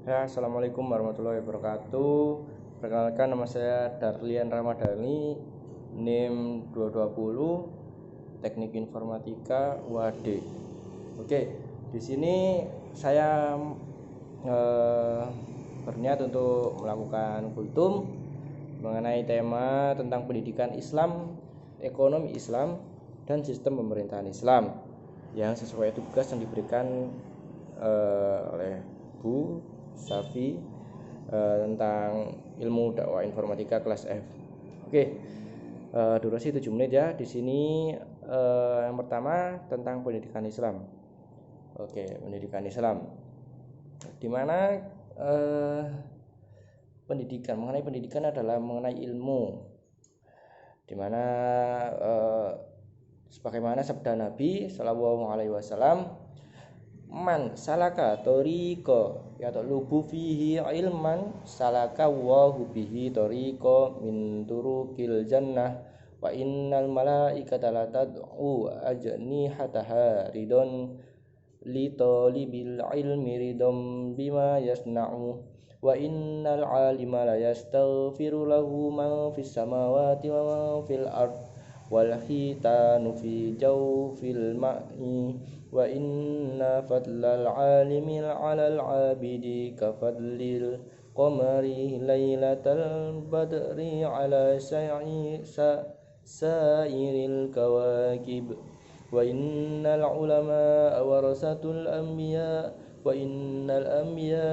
Ya, Assalamualaikum warahmatullahi wabarakatuh. Perkenalkan, nama saya Darlian Ramadhani, NIM 220, Teknik Informatika UAD. Oke, di sini saya berniat untuk melakukan kultum mengenai tema tentang pendidikan Islam, ekonomi Islam, dan sistem pemerintahan Islam yang sesuai tugas yang diberikan oleh Bu Safi tentang ilmu dakwah informatika kelas F. Oke, durasi 7 menit ya. Di sini yang pertama tentang pendidikan Islam. Oke, pendidikan Islam. Di mana mengenai pendidikan adalah mengenai ilmu. Di mana sebagaimana sabda Nabi Shallallahu alaihi wasallam, man salaka tariqa yatlubu fihi ilman salaka wahu bihi tariqa min turukil jannah wa innal malaikata la tad'u ajnihataha ridon li talibil ilmi ridom bima yasna'u wa innal alima la yastaghfiru lahu man fis samawati wa man fil ard wal hitanu fi jawfil ma'i wa inna fadlal alimi alal abidi ka fadlil qamari lailatal badri ala sairil kawakib wa innal ulama warasatul anbiya wa innal anbiya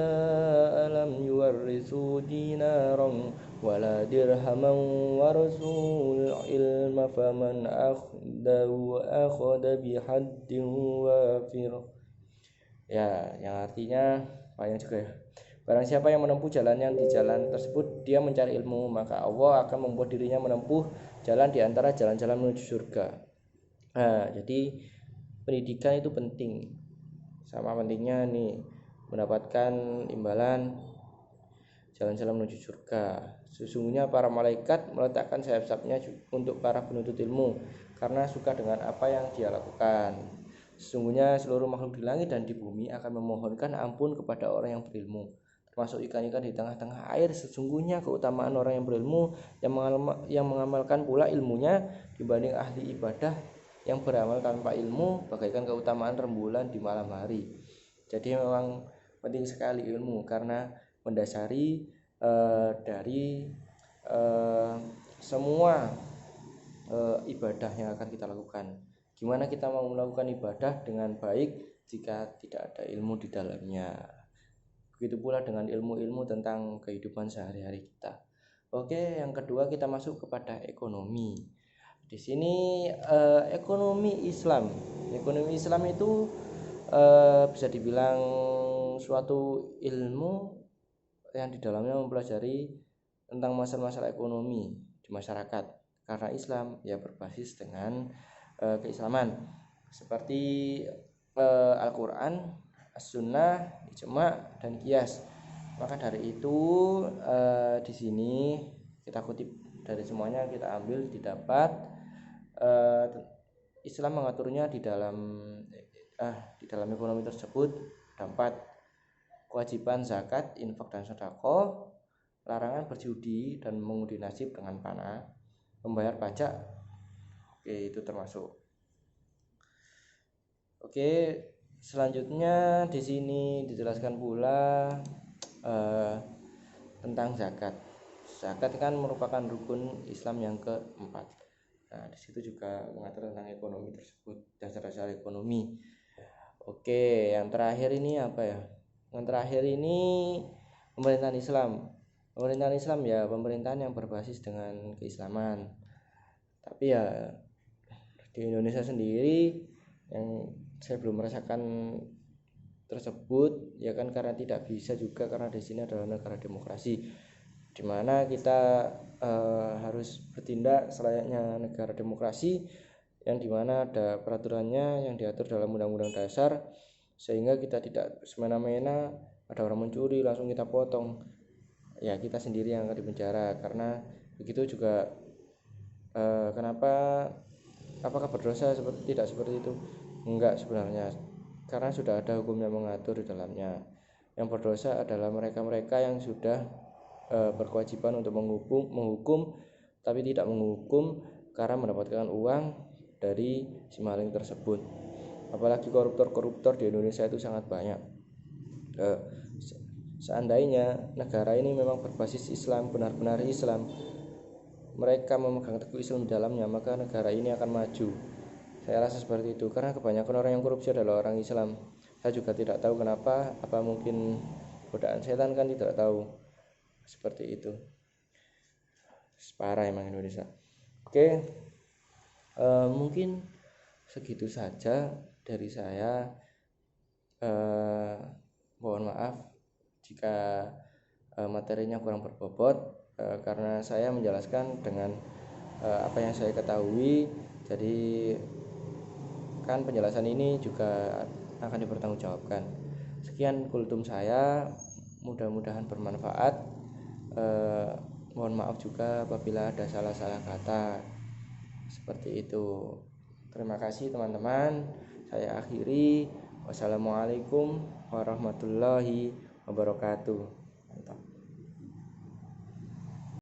lam yuwarrisu dinaran wala dirhaman warasul ilma faman akhada bihaddin wafir. Ya, yang artinya banyak juga ya. Barang siapa yang menempuh jalan yang di jalan tersebut dia mencari ilmu, maka Allah akan membuat dirinya menempuh jalan di antara jalan-jalan menuju surga. Nah, jadi pendidikan itu penting. Sama pentingnya nih mendapatkan imbalan jalan-jalan menuju surga. Sesungguhnya para malaikat meletakkan sayap-sayapnya untuk para penuntut ilmu karena suka dengan apa yang dia lakukan. Sesungguhnya seluruh makhluk di langit dan di bumi akan memohonkan ampun kepada orang yang berilmu, termasuk ikan-ikan di tengah-tengah air. Sesungguhnya keutamaan orang yang berilmu yang mengamalkan pula ilmunya dibanding ahli ibadah yang beramal tanpa ilmu bagaikan keutamaan rembulan di malam hari. Jadi memang penting sekali ilmu karena mendasari dari semua ibadah yang akan kita lakukan. Gimana kita mau melakukan ibadah dengan baik jika tidak ada ilmu di dalamnya. Begitu pula dengan ilmu-ilmu tentang kehidupan sehari-hari kita. Oke, yang kedua kita masuk kepada ekonomi. Di sini ekonomi Islam. Ekonomi Islam itu bisa dibilang suatu ilmu yang di dalamnya mempelajari tentang masalah-masalah ekonomi di masyarakat. Karena Islam ya berbasis dengan keislaman seperti Al-Quran, As-Sunnah, Ijma, dan Qiyas. Maka dari itu di sini kita kutip dari semuanya, kita ambil didapat Islam mengaturnya di dalam ekonomi tersebut dapat kewajiban zakat, infak dan sedekah, larangan berjudi dan mengundi nasib dengan panah, membayar pajak. Oke, itu termasuk. Oke, selanjutnya di sini dijelaskan pula tentang zakat. Zakat kan merupakan rukun Islam yang keempat. Nah, di situ juga mengatur tentang ekonomi tersebut, dasar-dasar ekonomi. Oke, yang terakhir ini apa ya? Yang terakhir ini pemerintahan Islam. Pemerintahan Islam ya pemerintahan yang berbasis dengan keislaman. Tapi ya di Indonesia sendiri yang saya belum merasakan tersebut ya kan, karena tidak bisa juga karena di sini adalah negara demokrasi di mana kita harus bertindak selayaknya negara demokrasi yang dimana ada peraturannya yang diatur dalam undang-undang dasar, sehingga kita tidak semena-mena ada orang mencuri langsung kita potong, ya kita sendiri yang akan dipenjara. Karena begitu juga kenapa, apakah berdosa tidak seperti itu? Enggak sebenarnya, karena sudah ada hukum yang mengatur di dalamnya. Yang berdosa adalah mereka-mereka yang sudah berkewajiban untuk menghukum tapi tidak menghukum karena mendapatkan uang dari si maling tersebut. Apalagi koruptor di Indonesia itu sangat banyak. Seandainya negara ini memang berbasis Islam, benar-benar Islam, mereka memegang teguh Islam di dalamnya, maka negara ini akan maju. Saya rasa seperti itu, karena kebanyakan orang yang korupsi adalah orang Islam. Saya juga tidak tahu kenapa, apa mungkin godaan setan, kan tidak tahu. Seperti itu. Parah emang Indonesia. Oke, mungkin segitu saja dari saya. Mohon maaf jika materinya kurang berbobot, karena saya menjelaskan dengan apa yang saya ketahui. Jadi kan penjelasan ini juga akan dipertanggungjawabkan. Sekian kultum saya, mudah-mudahan bermanfaat. Mohon maaf juga apabila ada salah-salah kata. Seperti itu. Terima kasih teman-teman. Saya akhiri. Wassalamualaikum warahmatullahi wabarakatuh. Mantap.